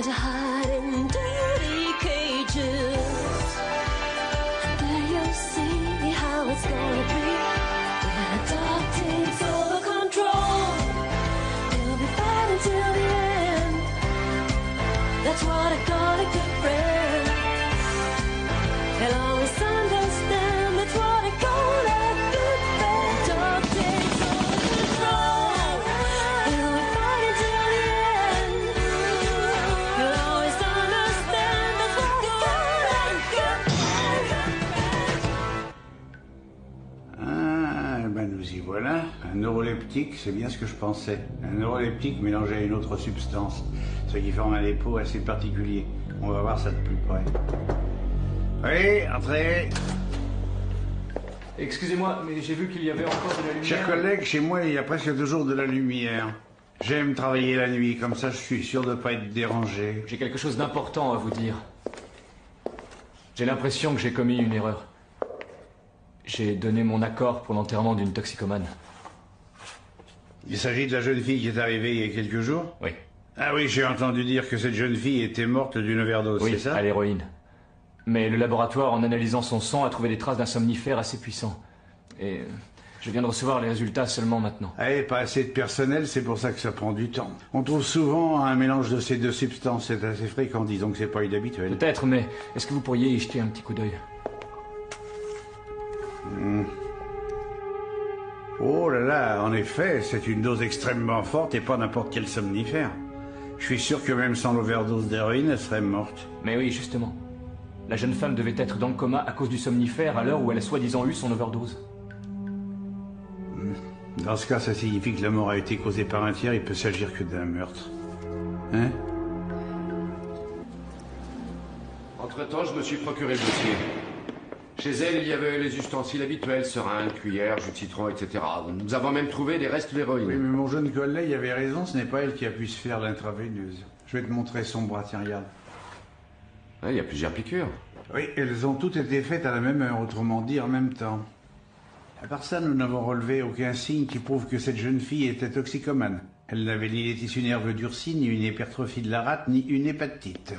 to hide in dirty cages. There you see how it's gonna be when the dark takes over control. We'll be fighting till the end. That's what I call a good friend. They'll always understand. That's what I call a good friend. Dark takes over control. We'll be fighting till the end. You'll always understand. That's what I call a good friend. Ah, ben nous y voilà. Un neuroleptique, c'est bien ce que je pensais. Un neuroleptique mélangé à une autre substance, ce qui forme un dépôt assez particulier. On va voir ça de plus près. Oui, entrez. Excusez-moi, mais j'ai vu qu'il y avait encore de la lumière. Chers collègues, chez moi, il y a presque toujours de la lumière. J'aime travailler la nuit, comme ça je suis sûr de ne pas être dérangé. J'ai quelque chose d'important à vous dire. J'ai l'impression que j'ai commis une erreur. J'ai donné mon accord pour l'enterrement d'une toxicomane. Il s'agit de la jeune fille qui est arrivée il y a quelques jours? Oui. Ah oui, j'ai entendu dire que cette jeune fille était morte d'une overdose, Oui, c'est ça? à l'héroïne. Mais le laboratoire, en analysant son sang, a trouvé des traces d'un somnifère assez puissant. Et je viens de recevoir les résultats seulement maintenant. Ah, et pas assez de personnel, c'est pour ça que ça prend du temps. On trouve souvent un mélange de ces deux substances, c'est assez fréquent, disons que c'est pas inhabituel. Peut-être, mais est-ce que vous pourriez y jeter un petit coup d'œil? Oh là là, en effet, c'est une dose extrêmement forte et pas n'importe quel somnifère. Je suis sûr que même sans l'overdose d'héroïne, elle serait morte. Mais oui, justement. La jeune femme devait être dans le coma à cause du somnifère à l'heure où elle a soi-disant eu son overdose. Dans ce cas, ça signifie que la mort a été causée par un tiers, il peut s'agir que d'un meurtre. Hein? Entre-temps, je me suis procuré le dossier. Chez elle, il y avait les ustensiles habituels, seringues, cuillères, jus de citron, etc. Nous avons même trouvé des restes d'héroïne. Oui, mais mon jeune collègue avait raison, ce n'est pas elle qui a pu se faire l'intraveineuse. Je vais te montrer son bras, tiens, regarde. Il y a plusieurs piqûres. Oui, elles ont toutes été faites à la même heure, autrement dit en même temps. À part ça, nous n'avons relevé aucun signe qui prouve que cette jeune fille était toxicomane. Elle n'avait ni les tissus nerveux durcis, ni une hypertrophie de la rate, ni une hépatite.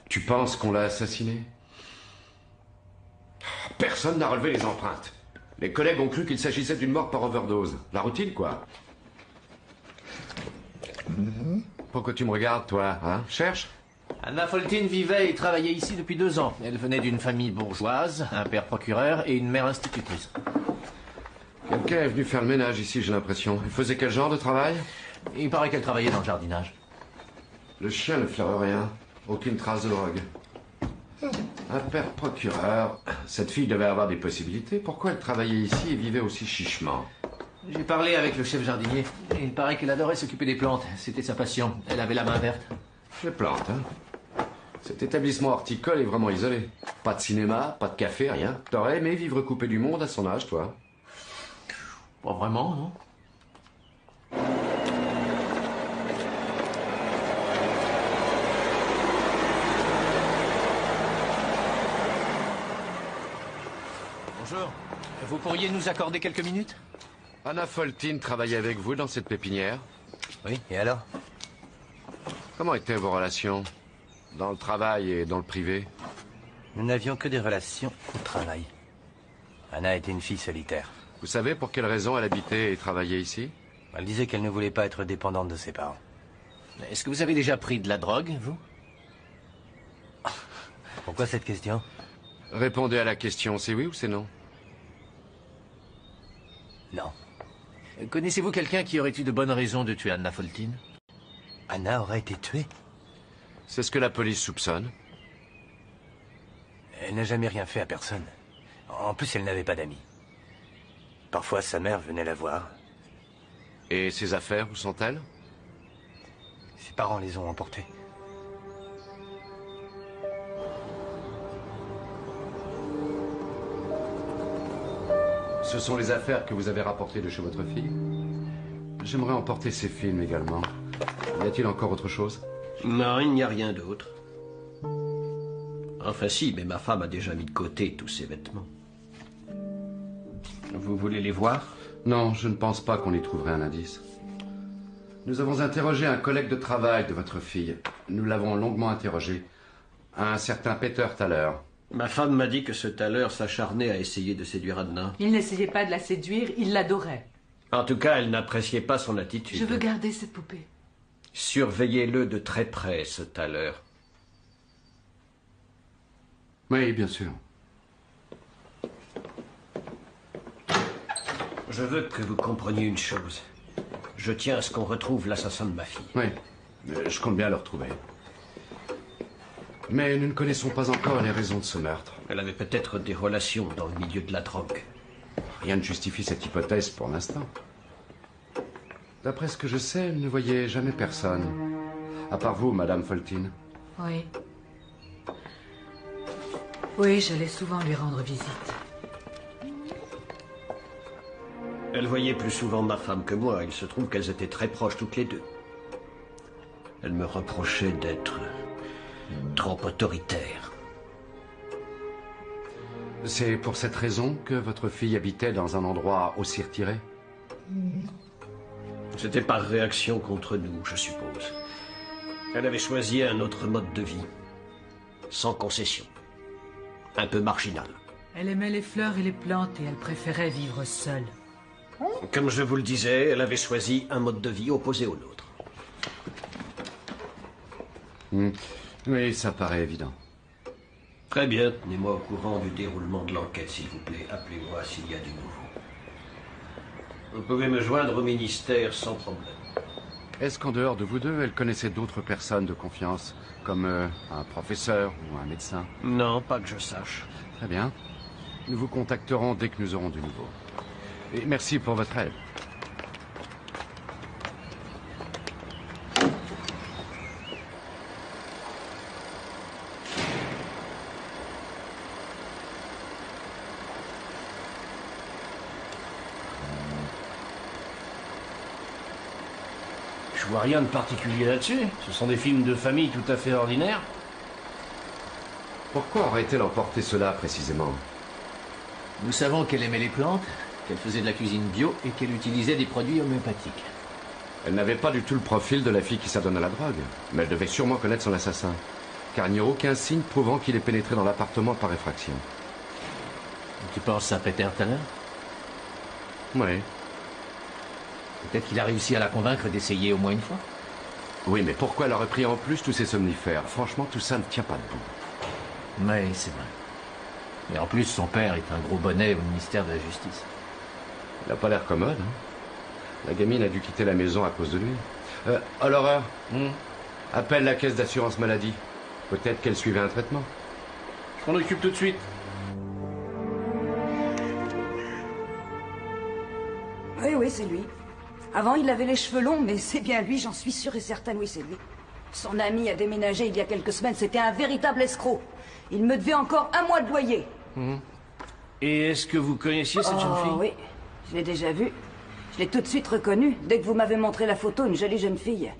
Tu penses qu'on l'a assassinée? Personne n'a relevé les empreintes. Les collègues ont cru qu'il s'agissait d'une mort par overdose. La routine, quoi. Pourquoi tu me regardes, toi, hein? Cherche? Anna Foltine vivait et travaillait ici depuis 2 ans. Elle venait d'une famille bourgeoise, un père procureur et une mère institutrice. Quelqu'un est venu faire le ménage ici, j'ai l'impression. Elle faisait quel genre de travail? Il paraît qu'elle travaillait dans le jardinage. Le chien ne flaire rien. Aucune trace de drogue. Un père procureur. Cette fille devait avoir des possibilités. Pourquoi elle travaillait ici et vivait aussi chichement? J'ai parlé avec le chef jardinier. Il paraît qu'elle adorait s'occuper des plantes. C'était sa passion. Elle avait la main verte. Les plantes, hein? Cet établissement horticole est vraiment isolé. Pas de cinéma, pas de café, rien. T'aurais aimé vivre coupé du monde à son âge, toi? Pas vraiment, non? Bonjour. Vous pourriez nous accorder quelques minutes? Anna Foltine travaillait avec vous dans cette pépinière? Oui, et alors? Comment étaient vos relations? Dans le travail et dans le privé? Nous n'avions que des relations au travail. Anna était une fille solitaire. Vous savez pour quelle raison elle habitait et travaillait ici? Elle disait qu'elle ne voulait pas être dépendante de ses parents. Est-ce que vous avez déjà pris de la drogue, vous? Pourquoi cette question? Répondez à la question, c'est oui ou c'est non? Non. Connaissez-vous quelqu'un qui aurait eu de bonnes raisons de tuer Anna Foltine? Anna aurait été tuée? C'est ce que la police soupçonne. Elle n'a jamais rien fait à personne. En plus, elle n'avait pas d'amis. Parfois, sa mère venait la voir. Et ses affaires, où sont-elles? Ses parents les ont emportées. Ce sont les affaires que vous avez rapportées de chez votre fille? J'aimerais emporter ces films également. Y a-t-il encore autre chose? Non, il n'y a rien d'autre. Enfin si, mais ma femme a déjà mis de côté tous ses vêtements. Vous voulez les voir? Non, je ne pense pas qu'on y trouverait un indice. Nous avons interrogé un collègue de travail de votre fille. Nous l'avons longuement interrogé. Un certain Peter Thaler. Ma femme m'a dit que ce Thaler s'acharnait à essayer de séduire Adna. Il n'essayait pas de la séduire, il l'adorait. En tout cas, elle n'appréciait pas son attitude. Je veux garder cette poupée. Surveillez-le de très près, ce Thaler. Oui, bien sûr. Je veux que vous compreniez une chose. Je tiens à ce qu'on retrouve l'assassin de ma fille. Oui, je compte bien le retrouver. Mais nous ne connaissons pas encore les raisons de ce meurtre. Elle avait peut-être des relations dans le milieu de la drogue. Rien ne justifie cette hypothèse pour l'instant. D'après ce que je sais, elle ne voyait jamais personne. À part vous, Madame Foltine. Oui. Oui, j'allais souvent lui rendre visite. Elle voyait plus souvent ma femme que moi. Il se trouve qu'elles étaient très proches toutes les deux. Elle me reprochait d'être trop autoritaire. C'est pour cette raison que votre fille habitait dans un endroit aussi retiré? C'était par réaction contre nous, je suppose. Elle avait choisi un autre mode de vie. Sans concession. Un peu marginal. Elle aimait les fleurs et les plantes et elle préférait vivre seule. Comme je vous le disais, elle avait choisi un mode de vie opposé au nôtre. Oui, ça paraît évident. Très bien. Tenez-moi au courant du déroulement de l'enquête, s'il vous plaît. Appelez-moi s'il y a du nouveau. Vous pouvez me joindre au ministère sans problème. Est-ce qu'en dehors de vous deux, elle connaissait d'autres personnes de confiance, comme un professeur ou un médecin? Non, pas que je sache. Très bien. Nous vous contacterons dès que nous aurons du nouveau. Et merci pour votre aide. Je vois rien de particulier là-dessus. Ce sont des films de famille tout à fait ordinaires. Pourquoi aurait-elle emporté cela précisément? Nous savons qu'elle aimait les plantes, qu'elle faisait de la cuisine bio et qu'elle utilisait des produits homéopathiques. Elle n'avait pas du tout le profil de la fille qui s'adonne à la drogue. Mais elle devait sûrement connaître son assassin. Car il n'y a aucun signe prouvant qu'il ait pénétré dans l'appartement par effraction. Tu penses à Peter Thaler? Oui. Peut-être qu'il a réussi à la convaincre d'essayer au moins une fois. Oui, mais pourquoi elle aurait pris en plus tous ces somnifères? Franchement, tout ça ne tient pas debout. Oui, c'est vrai. Et en plus, son père est un gros bonnet au ministère de la Justice. Il n'a pas l'air commode, hein? La gamine a dû quitter la maison à cause de lui. Alors, appelle la caisse d'assurance maladie. Peut-être qu'elle suivait un traitement. Je m'en occupe tout de suite. Oui, oui, c'est lui. Avant, il avait les cheveux longs, mais c'est bien lui, j'en suis sûre et certaine, oui, c'est lui. Son ami a déménagé il y a quelques semaines, c'était un véritable escroc. Il me devait encore 1 mois de loyer. Et est-ce que vous connaissiez cette jeune fille? Oui, je l'ai déjà vue. Je l'ai tout de suite reconnue. Dès que vous m'avez montré la photo, une jolie jeune fille.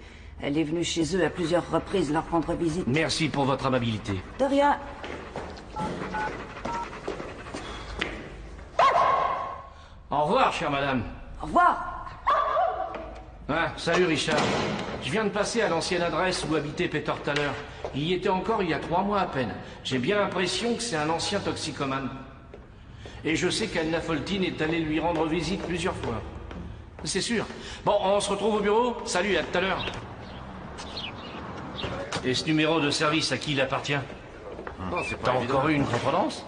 Elle est venue chez eux à plusieurs reprises leur rendre visite. Merci pour votre amabilité. De rien. Au revoir, chère madame. Au revoir. Ah, salut Richard. Je viens de passer à l'ancienne adresse où habitait Peter Thaler. Il y était encore il y a 3 mois à peine. J'ai bien l'impression que c'est un ancien toxicomane. Et je sais qu'Anna Foltine est allée lui rendre visite plusieurs fois. C'est sûr. Bon, on se retrouve au bureau. Salut, à tout à l'heure. Et ce numéro de service, à qui il appartient? Non, c'est pas T'as évident. encore eu une contredanse?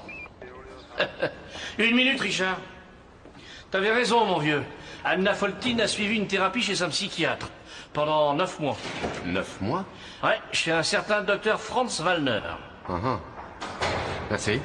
1 minute, Richard. T'avais raison, mon vieux. Anna Foltine a suivi une thérapie chez un psychiatre. Pendant 9 mois. 9 mois? Ouais, chez un certain docteur Franz Wallner. Merci.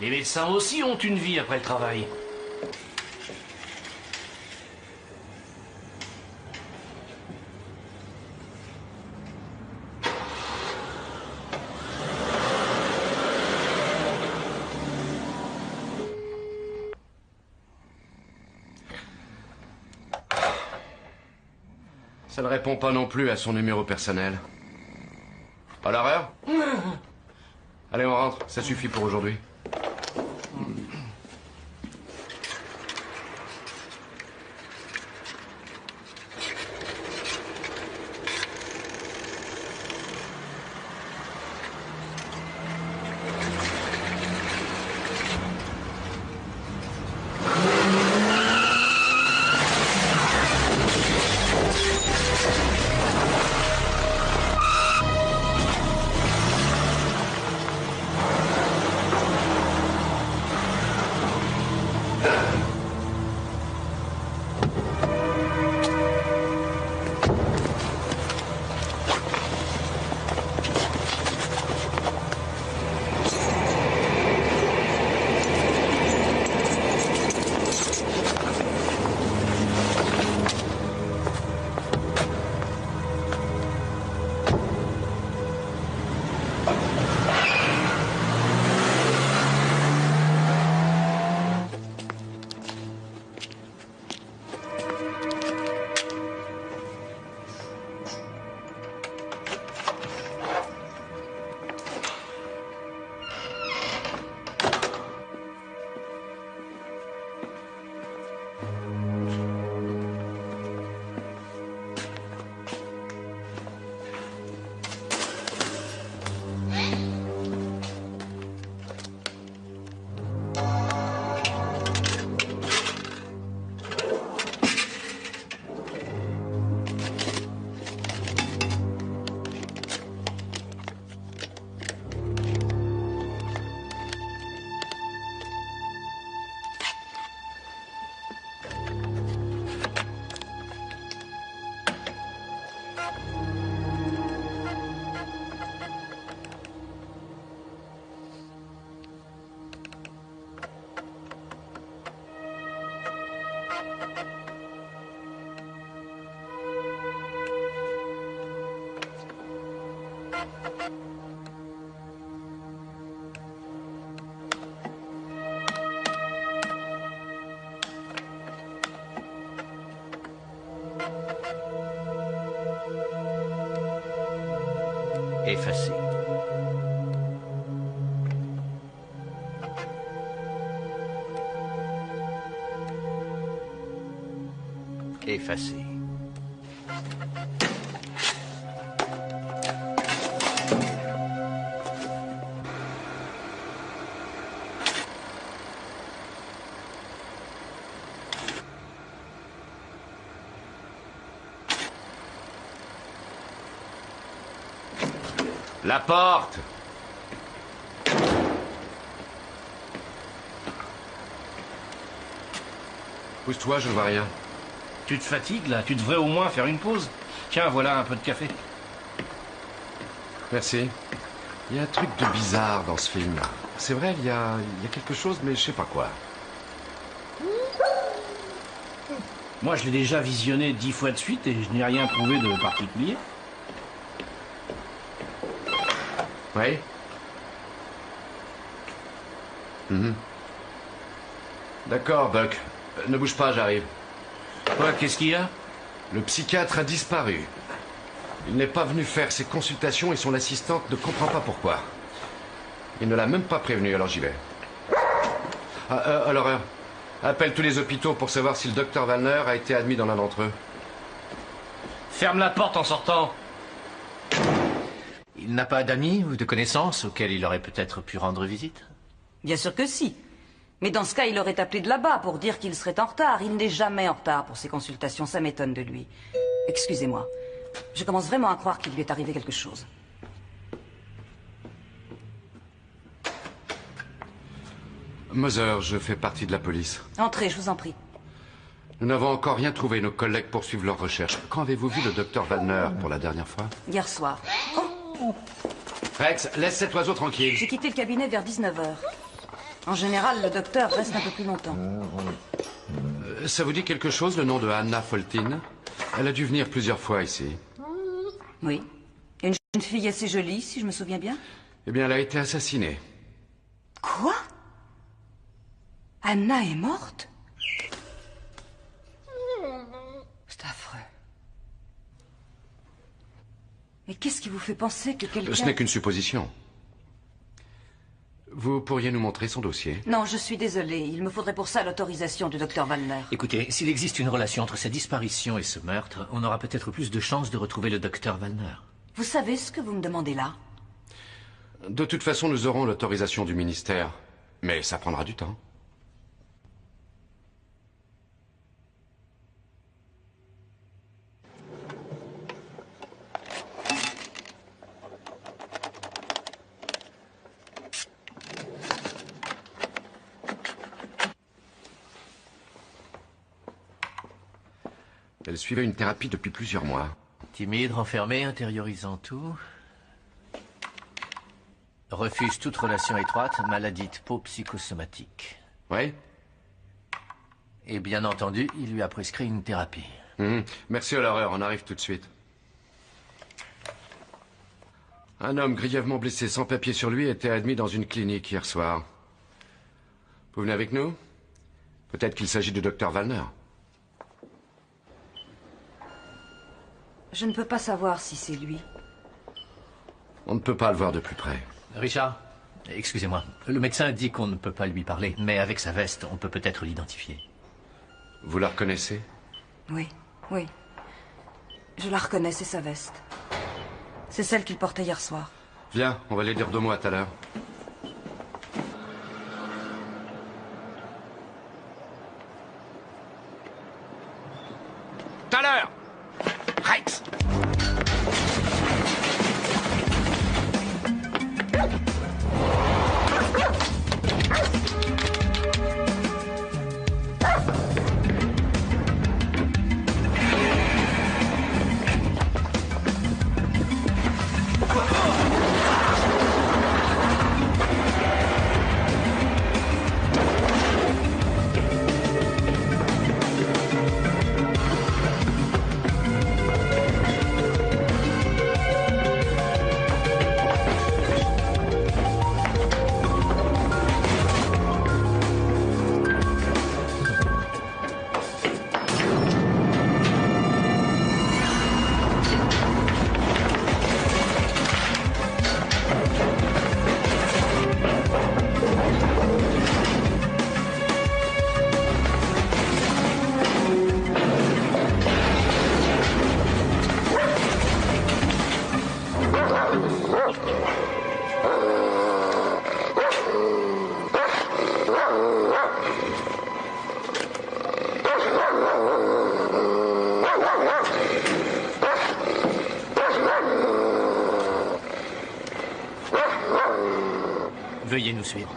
Les médecins aussi ont une vie après le travail. Ça ne répond pas non plus à son numéro personnel. À l'heure? Allez, on rentre. Ça suffit pour aujourd'hui. Effacé. Effacé. La porte! Pousse-toi, je ne vois rien. Tu te fatigues, là? Tu devrais au moins faire une pause. Tiens, voilà un peu de café. Merci. Il y a un truc de bizarre dans ce film. C'est vrai, il y a quelque chose, mais je sais pas quoi. Moi, je l'ai déjà visionné 10 fois de suite et je n'ai rien trouvé de particulier. Oui? D'accord, Buck. Ne bouge pas, j'arrive. Quoi, qu'est-ce qu'il y a? Le psychiatre a disparu. Il n'est pas venu faire ses consultations et son assistante ne comprend pas pourquoi. Il ne l'a même pas prévenu, alors j'y vais. Alors, appelle tous les hôpitaux pour savoir si le docteur Wallner a été admis dans l'un d'entre eux. Ferme la porte en sortant. Il n'a pas d'amis ou de connaissances auxquels il aurait peut-être pu rendre visite? Bien sûr que si. Mais dans ce cas, il aurait appelé de là-bas pour dire qu'il serait en retard. Il n'est jamais en retard pour ses consultations, ça m'étonne de lui. Excusez-moi. Je commence vraiment à croire qu'il lui est arrivé quelque chose. Mother, je fais partie de la police. Entrez, je vous en prie. Nous n'avons encore rien trouvé. Nos collègues poursuivent leurs recherches. Quand avez-vous vu le docteur Wallner pour la dernière fois? Hier soir. Oh, Rex, laisse cet oiseau tranquille. j'ai quitté le cabinet vers 19h. En général, le docteur reste un peu plus longtemps. Ça vous dit quelque chose, le nom de Anna Foltin? Elle a dû venir plusieurs fois ici. Oui. Une jeune fille assez jolie, si je me souviens bien. Eh bien, elle a été assassinée. Quoi? Anna est morte? C'est affreux. Mais qu'est-ce qui vous fait penser que quelqu'un... Ce n'est qu'une supposition. Vous pourriez nous montrer son dossier? Non, je suis désolée. Il me faudrait pour ça l'autorisation du docteur Wallner. Écoutez, s'il existe une relation entre sa disparition et ce meurtre, on aura peut-être plus de chances de retrouver le docteur Wallner. Vous savez ce que vous me demandez là? De toute façon, nous aurons l'autorisation du ministère. Mais ça prendra du temps. Elle suivait une thérapie depuis plusieurs mois. Timide, renfermée, intériorisant tout. Refuse toute relation étroite, maladie de peau psychosomatique. Oui? Et bien entendu, il lui a prescrit une thérapie. Merci à l'horreur, on arrive tout de suite. Un homme grièvement blessé, sans papier sur lui, était admis dans une clinique hier soir. Vous venez avec nous? Peut-être qu'il s'agit du docteur Wallner. Je ne peux pas savoir si c'est lui. On ne peut pas le voir de plus près. Richard, excusez-moi. Le médecin dit qu'on ne peut pas lui parler, mais avec sa veste, on peut peut-être l'identifier. Vous la reconnaissez? Oui, oui. Je la reconnais, c'est sa veste. C'est celle qu'il portait hier soir. Viens, on va les dire 2 mots tout à l'heure. Tout à l'heure! Rex! Veuillez nous suivre.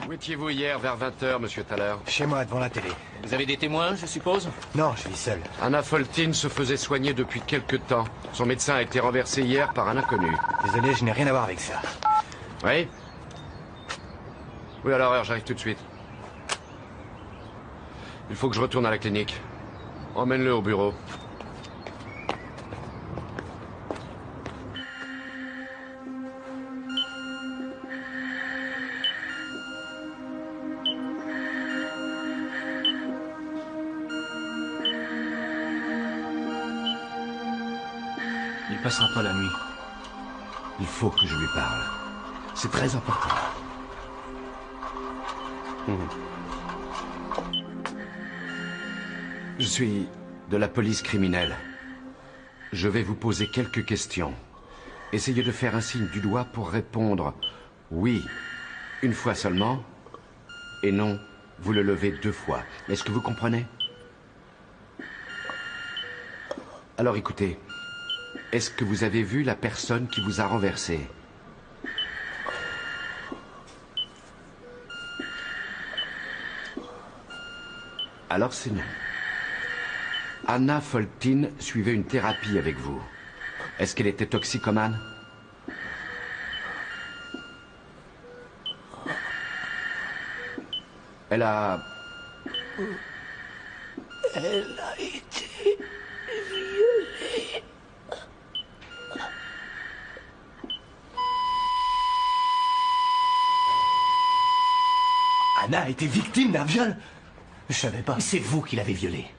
Où étiez-vous hier vers 20h, monsieur Thaler? Chez moi, devant la télé. Vous avez des témoins, je suppose? Non, je vis seul. Anna Foltyn se faisait soigner depuis quelque temps. Son médecin a été renversé hier par un inconnu. Désolé, je n'ai rien à voir avec ça. Oui? Oui, à l'horreur, j'arrive tout de suite. Il faut que je retourne à la clinique. Emmène-le au bureau. Il passera pas la nuit. Il faut que je lui parle. C'est très important. Je suis de la police criminelle. Je vais vous poser quelques questions. Essayez de faire un signe du doigt pour répondre oui, une fois seulement, et non, vous le levez 2 fois. Est-ce que vous comprenez? Alors écoutez, est-ce que vous avez vu la personne qui vous a renversé? Alors c'est non. Anna Foltyn suivait une thérapie avec vous. Est-ce qu'elle était toxicomane? Elle a été violée. Anna a été victime d'un viol? Je savais pas. C'est vous qui l'avez violée.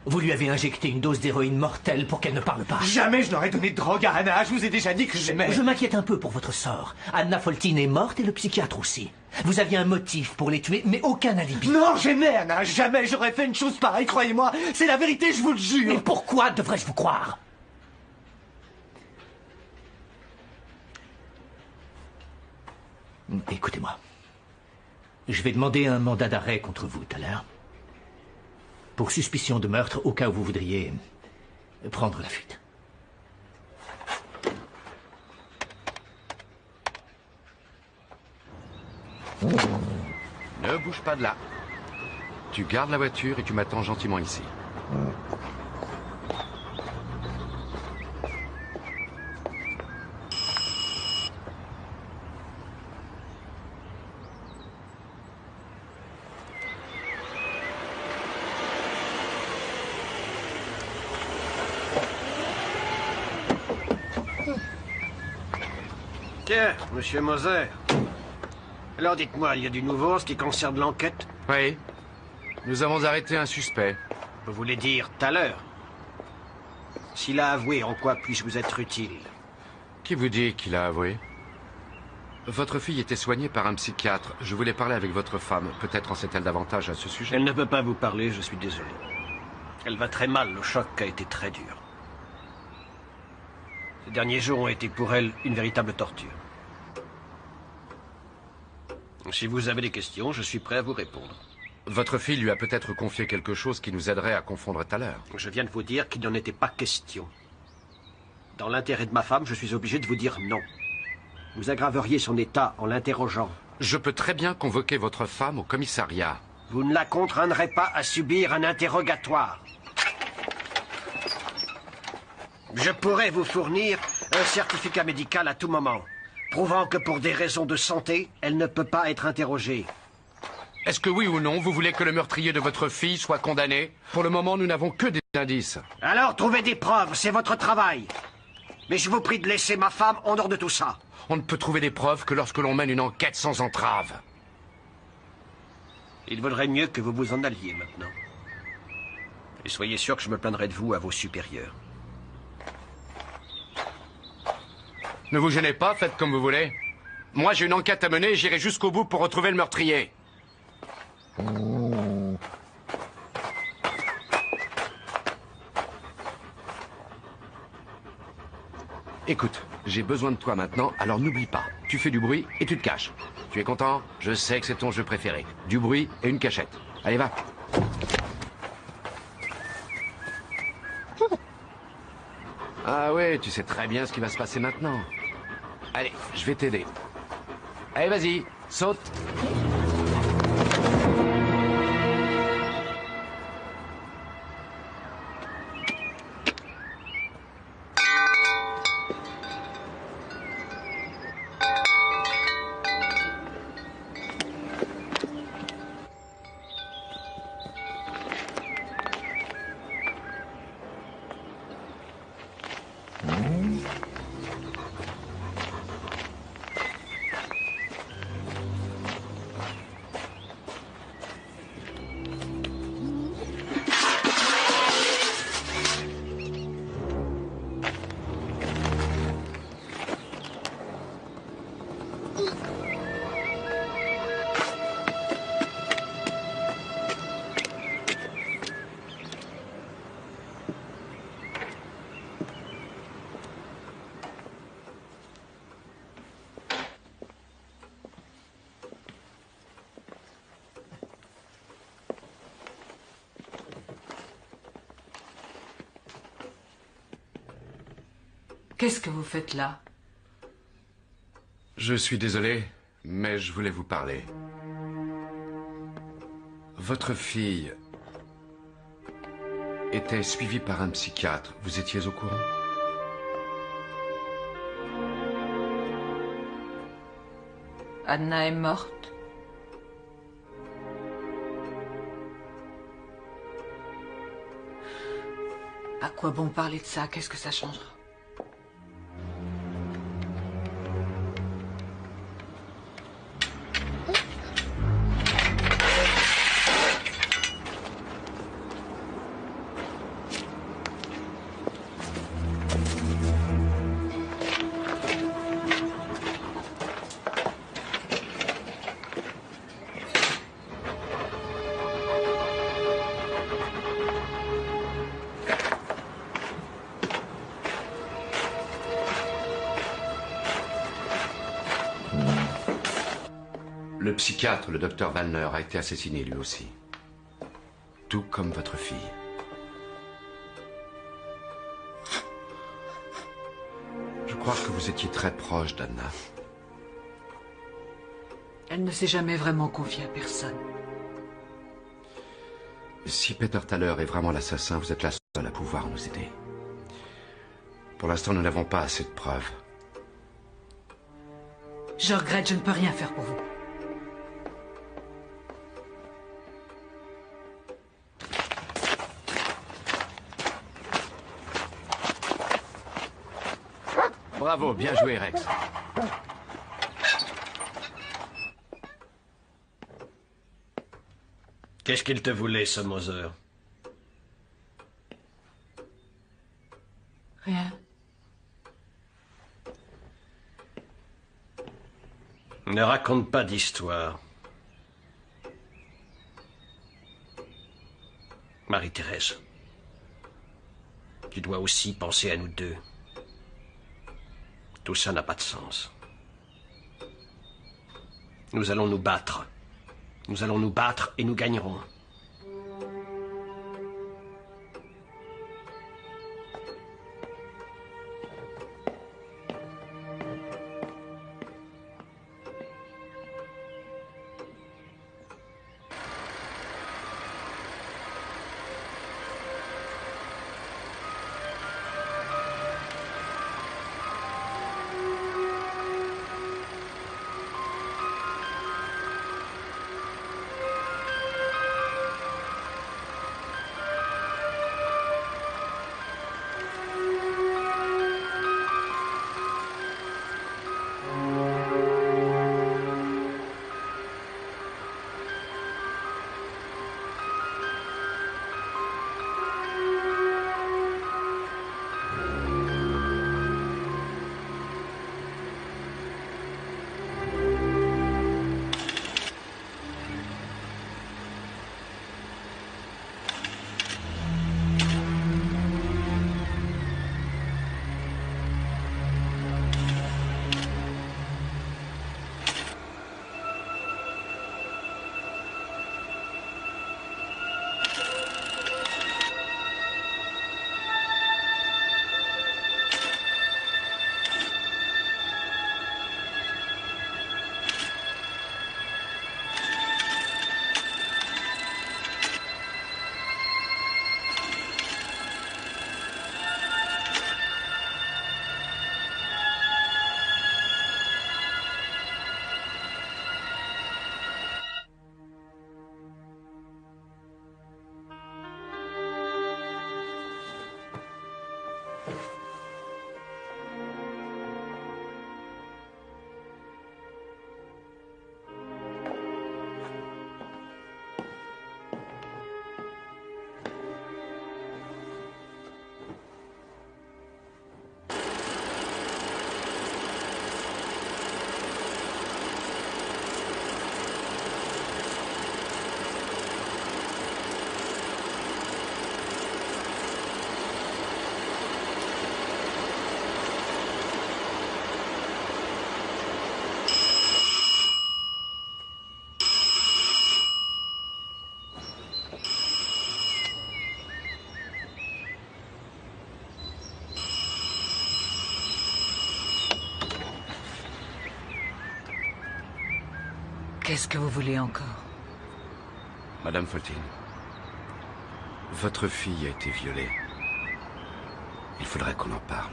Vous lui avez injecté une dose d'héroïne mortelle pour qu'elle ne parle pas. Jamais je n'aurais donné de drogue à Anna. Je vous ai déjà dit que j'aimais... Je m'inquiète un peu pour votre sort. Anna Foltine est morte et le psychiatre aussi. Vous aviez un motif pour les tuer, mais aucun alibi. Non, j'aimais Anna. Jamais j'aurais fait une chose pareille, croyez-moi. C'est la vérité, je vous le jure. Mais pourquoi devrais-je vous croire? Écoutez-moi. Je vais demander un mandat d'arrêt contre vous tout à l'heure. Pour suspicion de meurtre, au cas où vous voudriez prendre la fuite. Ne bouge pas de là. Tu gardes la voiture et tu m'attends gentiment ici. Tiens, monsieur Moser. Alors dites-moi, il y a du nouveau en ce qui concerne l'enquête? Oui. Nous avons arrêté un suspect. Vous voulez dire tout à l'heure? S'il a avoué, en quoi puis-je vous être utile? Qui vous dit qu'il a avoué? Votre fille était soignée par un psychiatre. Je voulais parler avec votre femme. Peut-être en sait-elle davantage à ce sujet. Elle ne peut pas vous parler, je suis désolé. Elle va très mal, le choc a été très dur. Ces derniers jours ont été pour elle une véritable torture. Si vous avez des questions, je suis prêt à vous répondre. Votre fille lui a peut-être confié quelque chose qui nous aiderait à confondre tout à l'heure. Je viens de vous dire qu'il n'en était pas question. Dans l'intérêt de ma femme, je suis obligé de vous dire non. Vous aggraveriez son état en l'interrogeant. Je peux très bien convoquer votre femme au commissariat. Vous ne la contraindrez pas à subir un interrogatoire. Je pourrais vous fournir un certificat médical à tout moment, prouvant que pour des raisons de santé, elle ne peut pas être interrogée. Est-ce que oui ou non, vous voulez que le meurtrier de votre fille soit condamné? Pour le moment, nous n'avons que des indices. Alors trouvez des preuves, c'est votre travail. Mais je vous prie de laisser ma femme en dehors de tout ça. On ne peut trouver des preuves que lorsque l'on mène une enquête sans entrave. Il vaudrait mieux que vous vous en alliez maintenant. Et soyez sûr que je me plaindrai de vous à vos supérieurs. Ne vous gênez pas, faites comme vous voulez. Moi, j'ai une enquête à mener et j'irai jusqu'au bout pour retrouver le meurtrier. Écoute, j'ai besoin de toi maintenant, alors n'oublie pas. Tu fais du bruit et tu te caches. Tu es content? Je sais que c'est ton jeu préféré. Du bruit et une cachette. Allez, va. Ah ouais, tu sais très bien ce qui va se passer maintenant. Allez, je vais t'aider. Allez, vas-y, saute. Qu'est-ce que vous faites là? Je suis désolé, mais je voulais vous parler. Votre fille était suivie par un psychiatre. Vous étiez au courant? Anna est morte. À quoi bon parler de ça? Qu'est-ce que ça changera? Le psychiatre, le docteur Wallner, a été assassiné lui aussi. Tout comme votre fille. Je crois que vous étiez très proche d'Anna. Elle ne s'est jamais vraiment confiée à personne. Si Peter Thaler est vraiment l'assassin, vous êtes la seule à pouvoir nous aider. Pour l'instant, nous n'avons pas assez de preuves. Je regrette, je ne peux rien faire pour vous. Bravo, bien joué, Rex. Qu'est-ce qu'il te voulait, ce Moser? Rien. Ne raconte pas d'histoire. Marie-Thérèse, tu dois aussi penser à nous deux. Tout ça n'a pas de sens. Nous allons nous battre. Nous allons nous battre et nous gagnerons. Qu'est-ce que vous voulez encore? Madame Foltin, votre fille a été violée. Il faudrait qu'on en parle.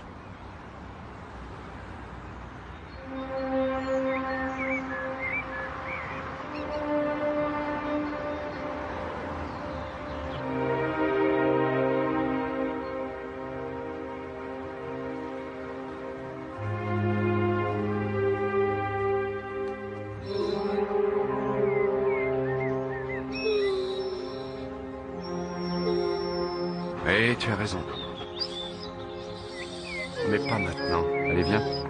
Oui, tu as raison. Mais pas maintenant. Allez, viens.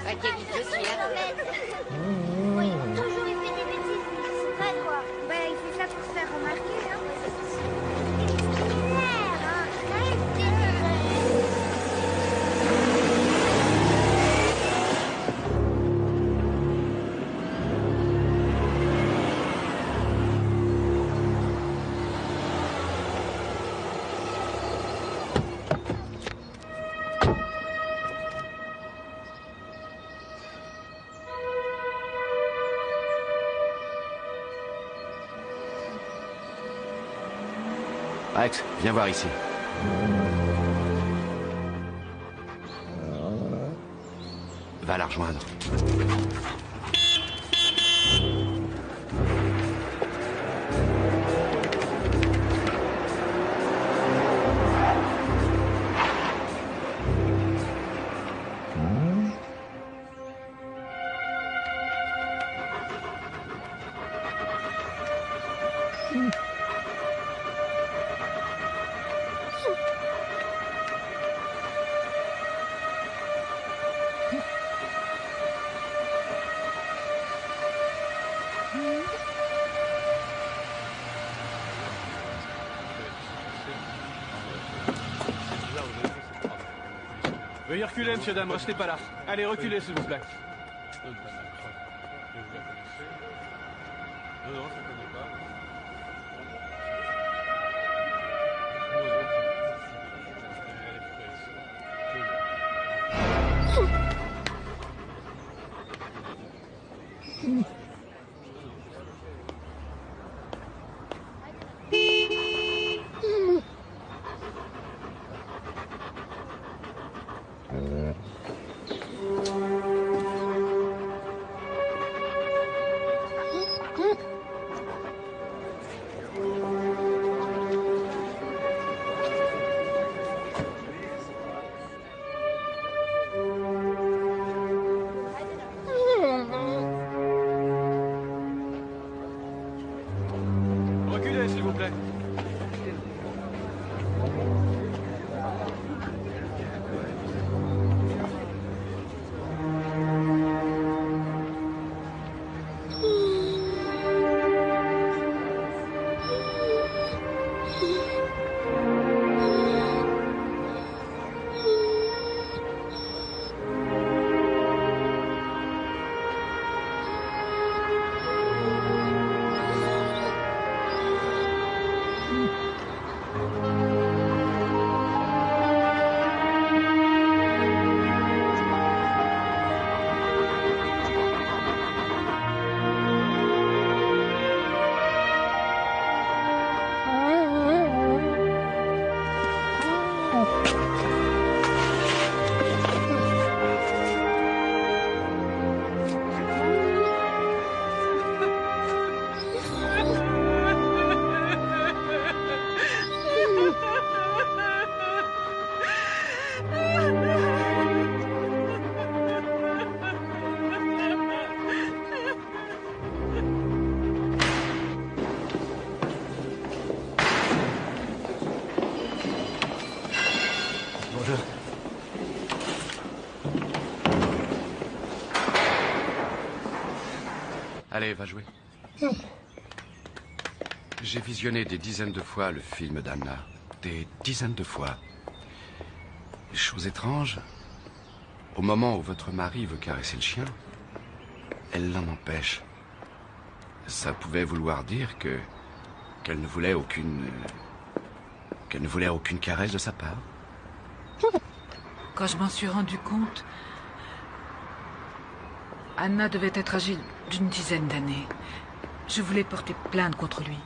T'inquiète, je suis là. Oui, toujours il fait des bêtises, mais c'est vrai quoi. Bah, il fait ça pour se faire remarquer, hein. Rex, viens voir ici. Va la rejoindre. Veuillez reculer, monsieur, dame, restez pas là. Allez, reculez, s'il vous plaît. Reculez, s'il vous plaît. Bonjour. Allez, va jouer. J'ai visionné des dizaines de fois le film d'Anna. Des dizaines de fois. Chose étrange, au moment où votre mari veut caresser le chien, elle l'en empêche. Ça pouvait vouloir dire qu'elle ne voulait aucune caresse de sa part. Quand je m'en suis rendu compte, Anna devait être âgée d'une dizaine d'années. Je voulais porter plainte contre lui.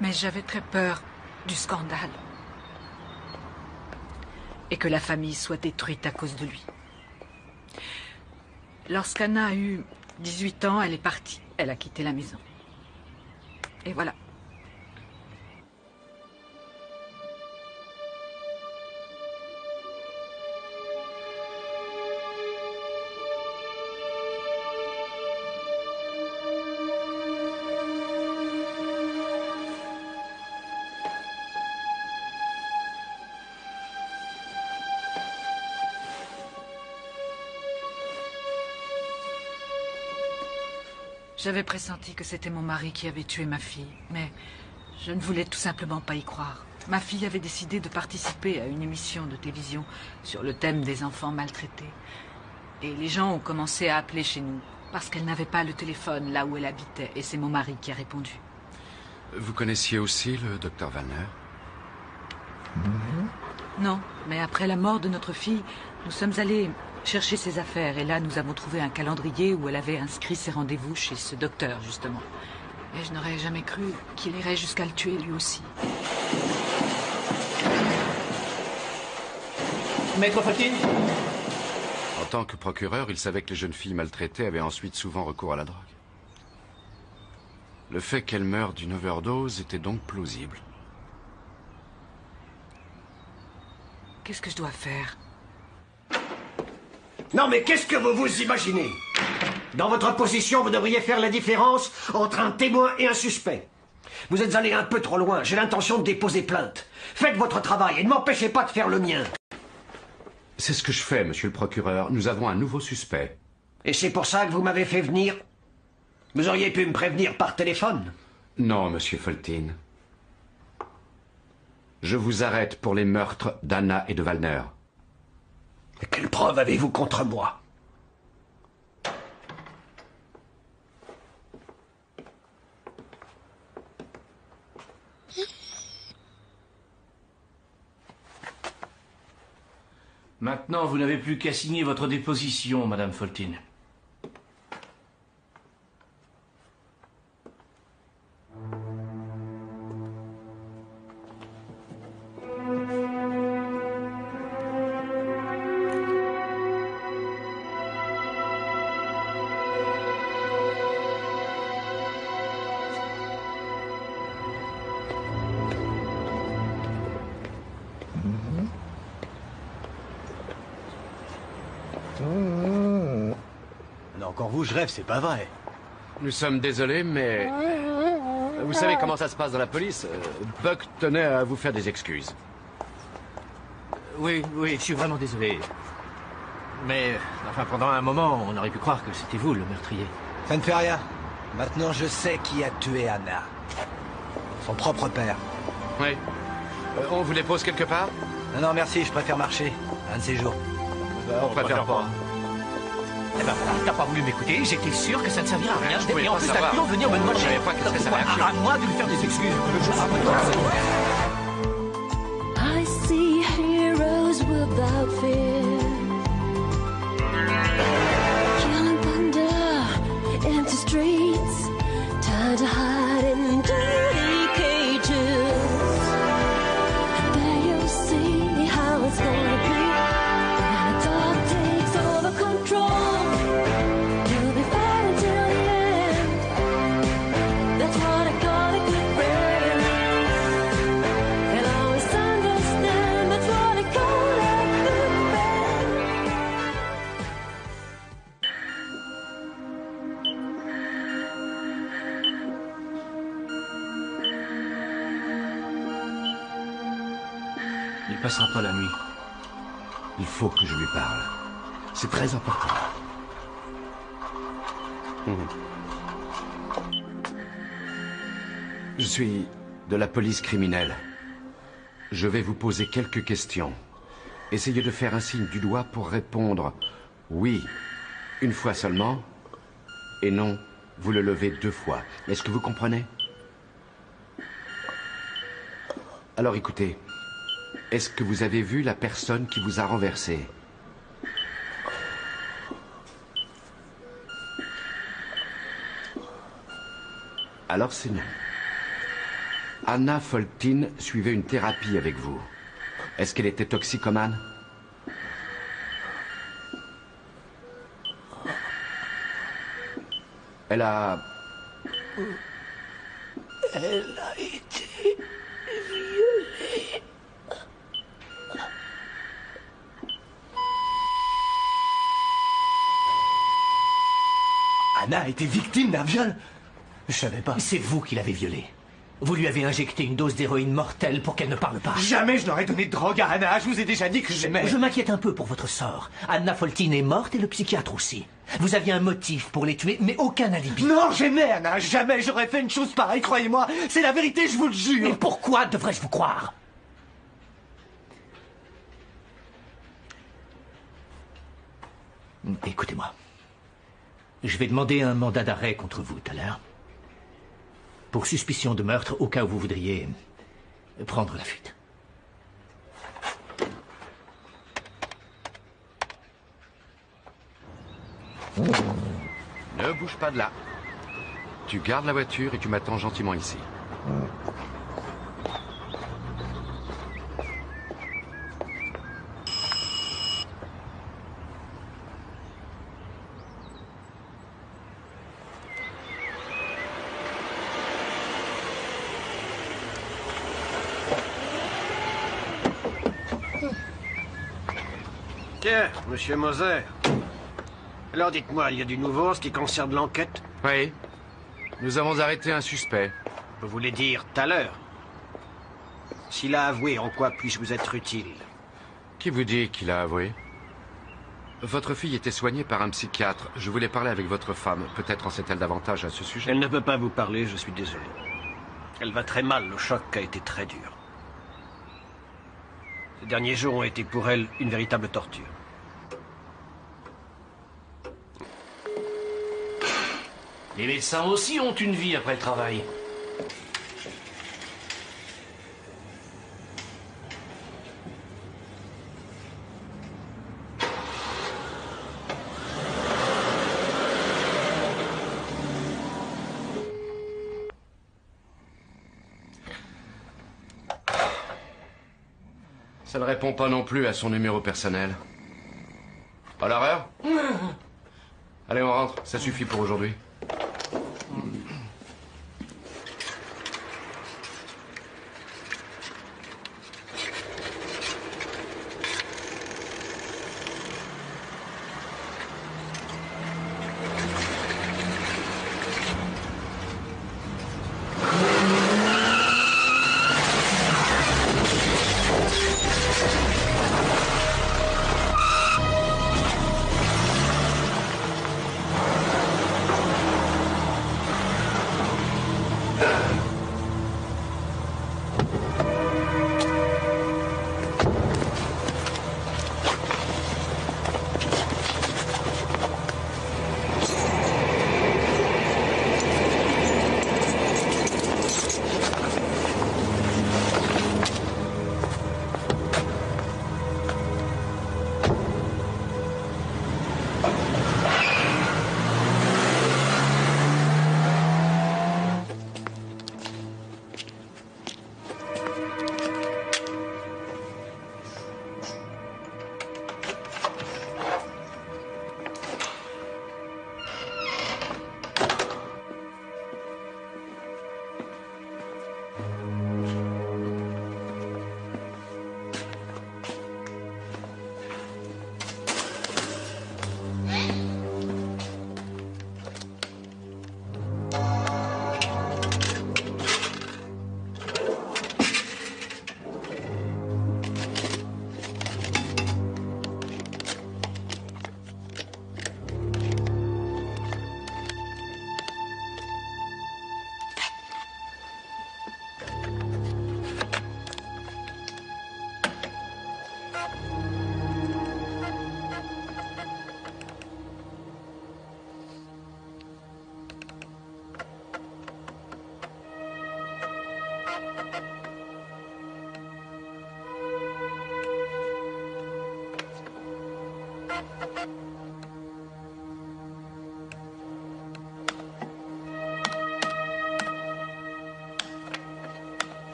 Mais j'avais très peur du scandale. Et que la famille soit détruite à cause de lui. Lorsqu'Anna a eu 18 ans, elle est partie. Elle a quitté la maison. Et voilà. J'avais pressenti que c'était mon mari qui avait tué ma fille, mais je ne voulais tout simplement pas y croire. Ma fille avait décidé de participer à une émission de télévision sur le thème des enfants maltraités. Et les gens ont commencé à appeler chez nous, parce qu'elle n'avait pas le téléphone là où elle habitait, et c'est mon mari qui a répondu. Vous connaissiez aussi le docteur Wallner? Non, mais après la mort de notre fille, nous sommes allés chercher ses affaires, et là nous avons trouvé un calendrier où elle avait inscrit ses rendez-vous chez ce docteur, justement. Et je n'aurais jamais cru qu'il irait jusqu'à le tuer lui aussi. Maître Faltin? En tant que procureur, il savait que les jeunes filles maltraitées avaient ensuite souvent recours à la drogue. Le fait qu'elle meure d'une overdose était donc plausible. Qu'est-ce que je dois faire? Non, mais qu'est-ce que vous vous imaginez? Dans votre position, vous devriez faire la différence entre un témoin et un suspect. Vous êtes allé un peu trop loin. J'ai l'intention de déposer plainte. Faites votre travail et ne m'empêchez pas de faire le mien. C'est ce que je fais, monsieur le procureur. Nous avons un nouveau suspect. Et c'est pour ça que vous m'avez fait venir? Vous auriez pu me prévenir par téléphone? Non, monsieur Faltin. Je vous arrête pour les meurtres d'Anna et de Wallner. Mais quelle preuve avez-vous contre moi? Maintenant, vous n'avez plus qu'à signer votre déposition, Madame Faltin. Non, encore vous, je rêve, c'est pas vrai. Nous sommes désolés, mais... Vous savez comment ça se passe dans la police. Buck tenait à vous faire des excuses. Oui, je suis vraiment désolé. Mais, enfin, pendant un moment, on aurait pu croire que c'était vous, le meurtrier. Ça ne fait rien. Maintenant, je sais qui a tué Anna. Son propre père. Oui. On vous les pose quelque part? Non, merci, je préfère marcher. Un de ces jours. On préfère pas. Eh ben voilà, t'as pas voulu m'écouter, j'étais sûr que ça ne servirait à rien. Je pouvais Et en pas plus, savoir. t'as toujours venir me demander. Je savais pas qu'elle serait sa réaction. À moi de lui faire des excuses. I see heroes without fear, killing thunder, empty streets, time to hide in dirty cages. There you see how it's gonna be when the dark takes over control. You'll be fighting till the end. That's what I call a good friend. And always understand that's what I call a good friend. Il passera pas la nuit. Il faut que je lui parle. C'est très important. Je suis de la police criminelle. Je vais vous poser quelques questions. Essayez de faire un signe du doigt pour répondre oui, une fois seulement, et non, vous le levez 2 fois. Est-ce que vous comprenez? Alors écoutez, est-ce que vous avez vu la personne qui vous a renversé? Alors c'est non. Anna Faltin suivait une thérapie avec vous. Est-ce qu'elle était toxicomane? Elle a été violée. Anna a été victime d'un viol? Je savais pas. C'est vous qui l'avez violée. Vous lui avez injecté une dose d'héroïne mortelle pour qu'elle ne parle pas. Jamais je n'aurais donné de drogue à Anna. Je vous ai déjà dit que j'aimais. Je m'inquiète un peu pour votre sort. Anna Faltin est morte et le psychiatre aussi. Vous aviez un motif pour les tuer, mais aucun alibi. Non, jamais, Anna, jamais j'aurais fait une chose pareille, croyez-moi. C'est la vérité, je vous le jure. Mais pourquoi devrais-je vous croire? Écoutez-moi. Je vais demander un mandat d'arrêt contre vous tout à l'heure. Pour suspicion de meurtre, au cas où vous voudriez prendre la fuite. Ne bouge pas de là. Tu gardes la voiture et tu m'attends gentiment ici. Tiens, monsieur Moser. Alors dites-moi, il y a du nouveau en ce qui concerne l'enquête? Oui. Nous avons arrêté un suspect. Vous voulez dire tout à l'heure? S'il a avoué, en quoi puis-je vous être utile? Qui vous dit qu'il a avoué? Votre fille était soignée par un psychiatre. Je voulais parler avec votre femme. Peut-être en sait-elle davantage à ce sujet. Elle ne peut pas vous parler, je suis désolé. Elle va très mal, le choc a été très dur. Ces derniers jours ont été pour elle une véritable torture. Les médecins aussi ont une vie après le travail. Ça ne répond pas non plus à son numéro personnel. À l'heure? Allez, on rentre. Ça suffit pour aujourd'hui.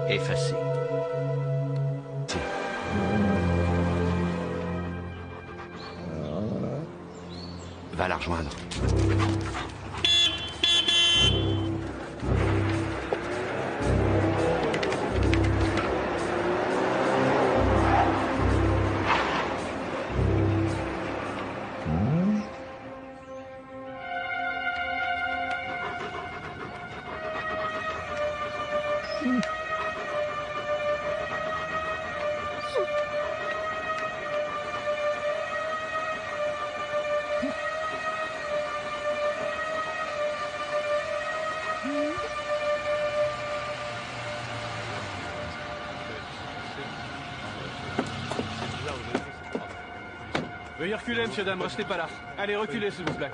Effacé. Va la rejoindre. Veuillez reculer, monsieur, dame, restez pas là. Allez, reculez, s'il vous plaît.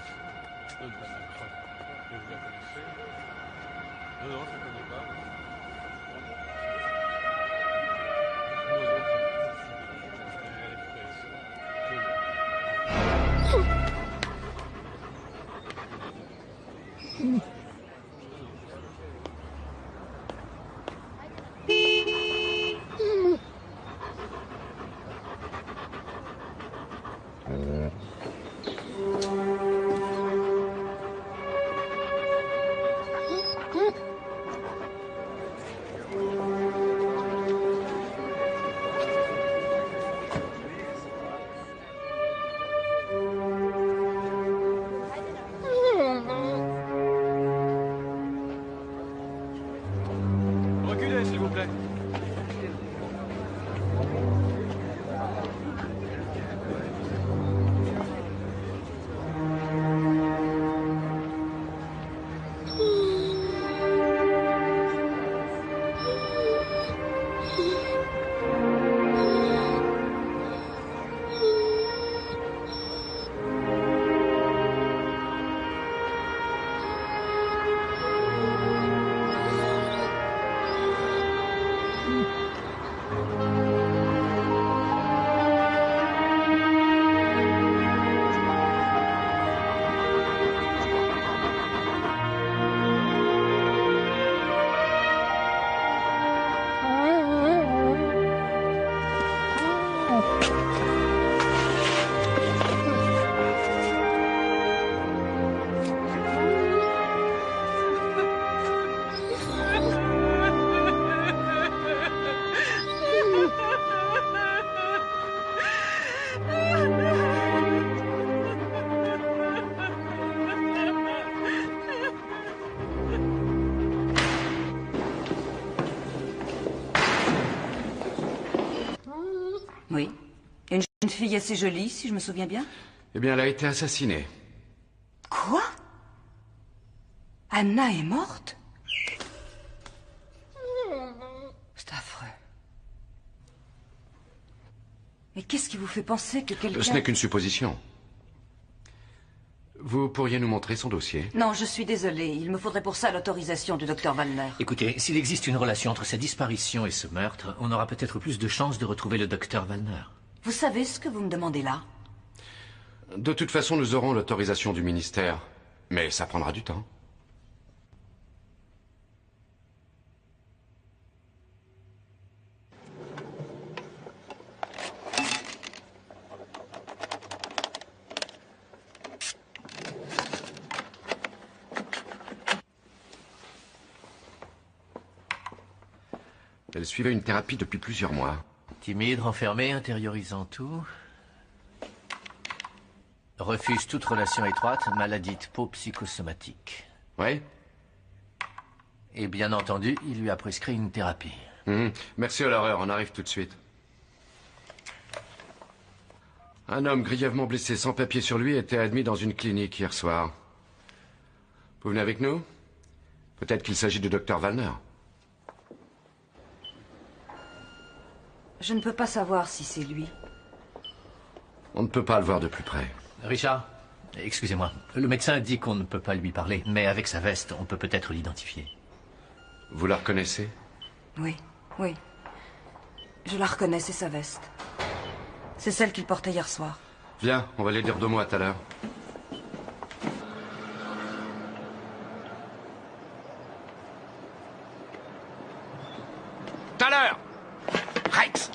Reculez, s'il vous plaît. Oui. Une jeune fille assez jolie, si je me souviens bien. Eh bien, elle a été assassinée. Quoi? Anna est morte? C'est affreux. Mais qu'est-ce qui vous fait penser que quelqu'un... Ce n'est qu'une supposition. Vous pourriez nous montrer son dossier? Non, je suis désolée. Il me faudrait pour ça l'autorisation du docteur Wallner. Écoutez, s'il existe une relation entre sa disparition et ce meurtre, on aura peut-être plus de chances de retrouver le docteur Wallner. Vous savez ce que vous me demandez là? De toute façon, nous aurons l'autorisation du ministère. Mais ça prendra du temps. Elle suivait une thérapie depuis plusieurs mois. Timide, renfermée, intériorisant tout. Refuse toute relation étroite, maladie de peau psychosomatique. Oui. Et bien entendu, il lui a prescrit une thérapie. Merci à l'horreur, on arrive tout de suite. Un homme grièvement blessé sans papier sur lui était admis dans une clinique hier soir. Vous venez avec nous? Peut-être qu'il s'agit du docteur Wallner. Je ne peux pas savoir si c'est lui. On ne peut pas le voir de plus près. Richard, excusez-moi. Le médecin dit qu'on ne peut pas lui parler, mais avec sa veste, on peut peut-être l'identifier. Vous la reconnaissez? Oui, oui. Je la reconnais, c'est sa veste. C'est celle qu'il portait hier soir. Viens, on va les dire 2 mots tout à l'heure. Tout à l'heure! Rex!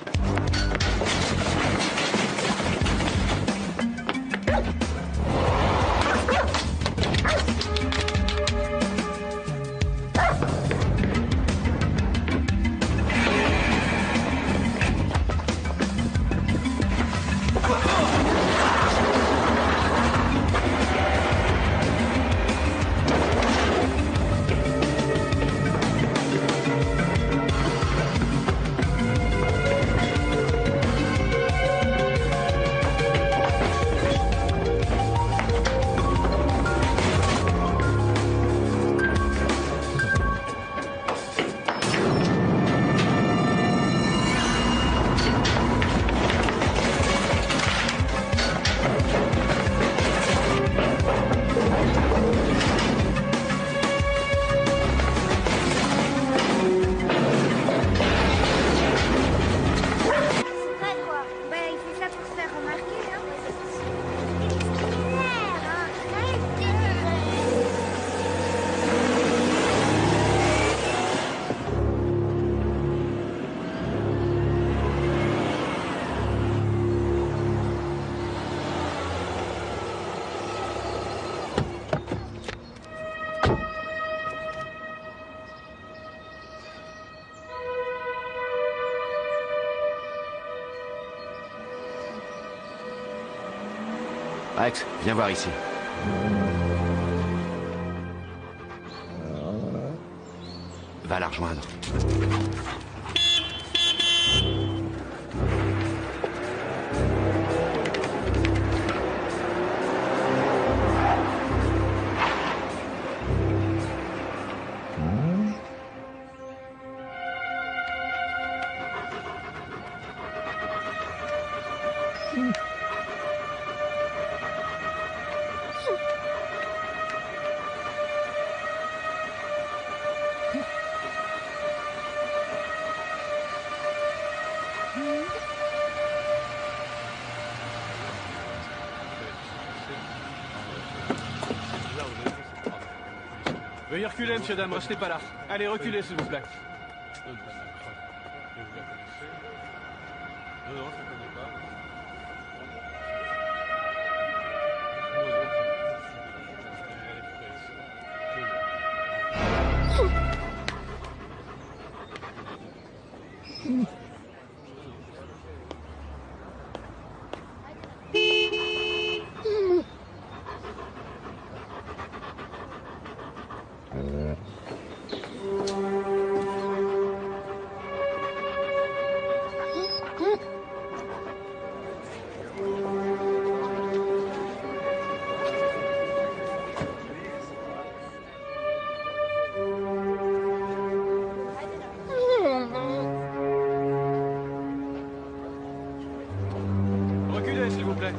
Rex, viens voir ici. Va la rejoindre. Veuillez reculer, monsieur, dame, restez pas là. Allez, reculez, s'il vous plaît. Reculez, s'il vous plaît.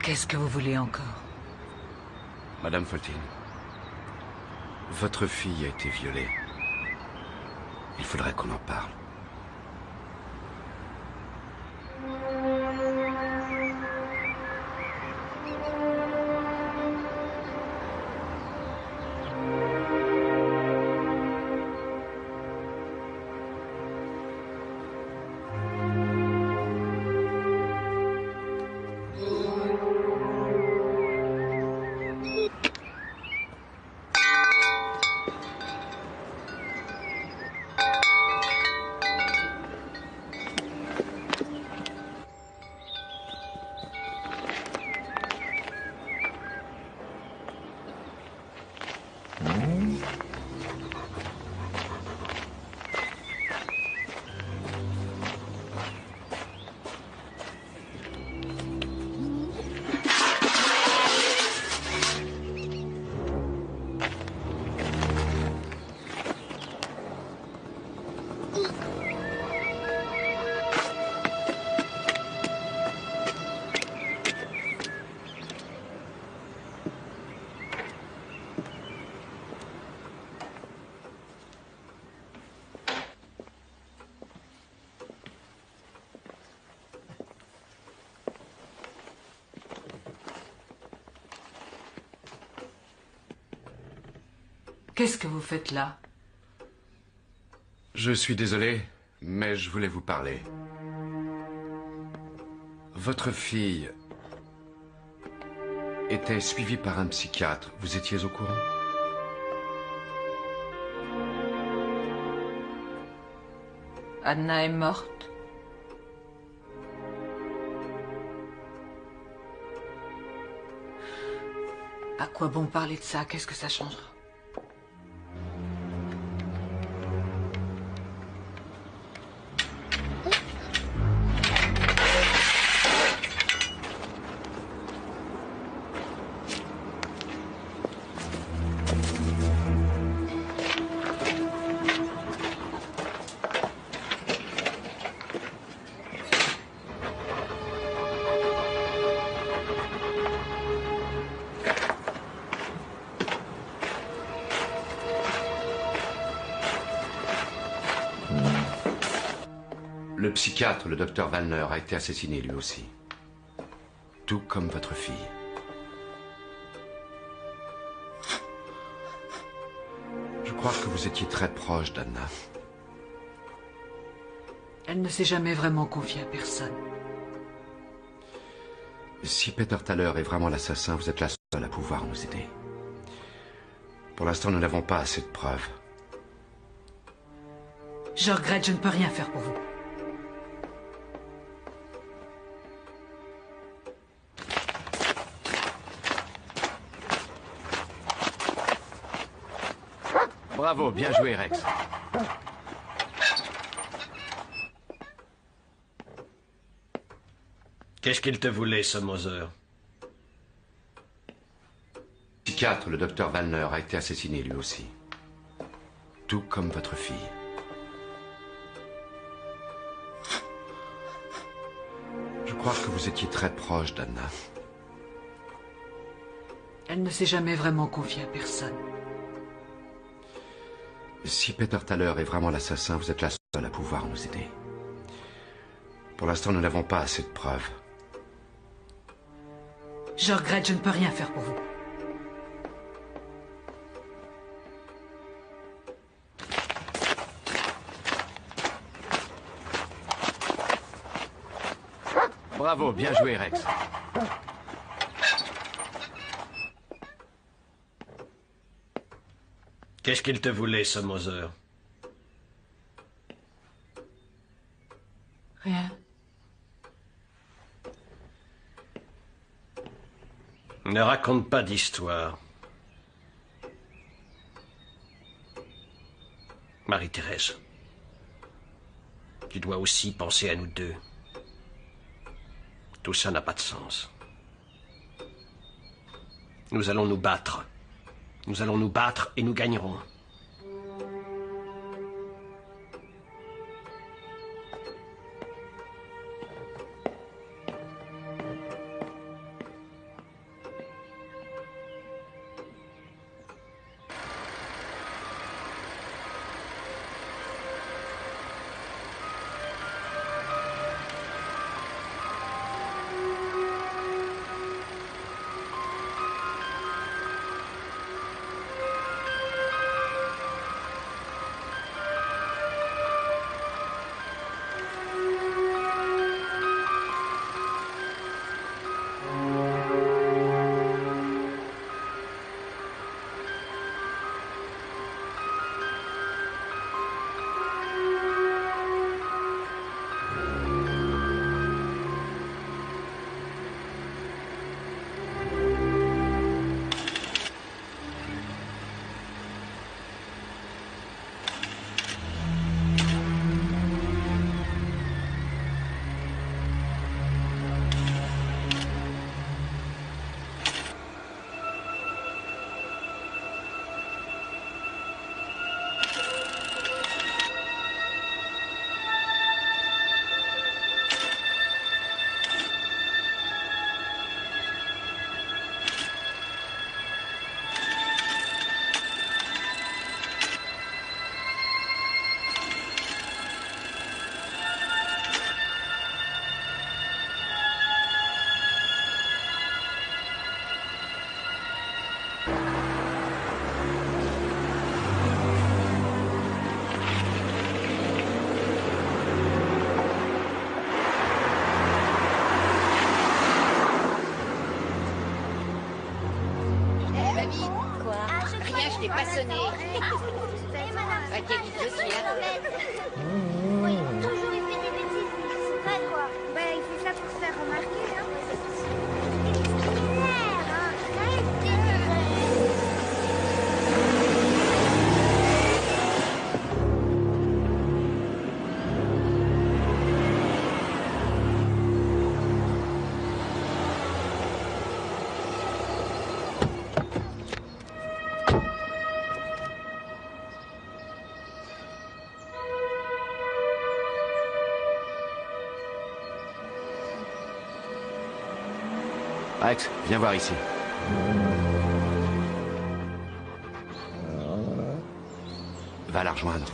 Qu'est-ce que vous voulez encore? Madame Foltine, votre fille a été violée. Il faudrait qu'on en parle. Qu'est-ce que vous faites là? Je suis désolé, mais je voulais vous parler. Votre fille était suivie par un psychiatre. Vous étiez au courant? Anna est morte. À quoi bon parler de ça? Qu'est-ce que ça changera? Le psychiatre, le docteur Wallner, a été assassiné lui aussi. Tout comme votre fille. Je crois que vous étiez très proche d'Anna. Elle ne s'est jamais vraiment confiée à personne. Si Peter Thaler est vraiment l'assassin, vous êtes la seule à pouvoir nous aider. Pour l'instant, nous n'avons pas assez de preuves. Je regrette, je ne peux rien faire pour vous. Bravo, bien joué, Rex. Qu'est-ce qu'il te voulait, ce Moser? Le psychiatre, le docteur Wallner, a été assassiné lui aussi. Tout comme votre fille. Je crois que vous étiez très proche d'Anna. Elle ne s'est jamais vraiment confiée à personne. Si Peter Thaler est vraiment l'assassin, vous êtes la seule à pouvoir nous aider. Pour l'instant, nous n'avons pas assez de preuves. Je regrette, je ne peux rien faire pour vous. Bravo, bien joué, Rex. Qu'est-ce qu'il te voulait, ce Moser? Rien. Ne raconte pas d'histoire. Marie-Thérèse, tu dois aussi penser à nous deux. Tout ça n'a pas de sens. Nous allons nous battre. Nous allons nous battre et nous gagnerons. bien, je t'ai pas sonné. Ok, je suis là. Oui, toujours il fait des bêtises, mais c'est vrai quoi. Ben, il fait ça pour se faire remarquer, hein. Rex, viens voir ici. Va la rejoindre.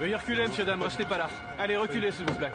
Veuillez reculer, monsieur, dame, restez pas là. Allez, reculez, s'il vous plaît.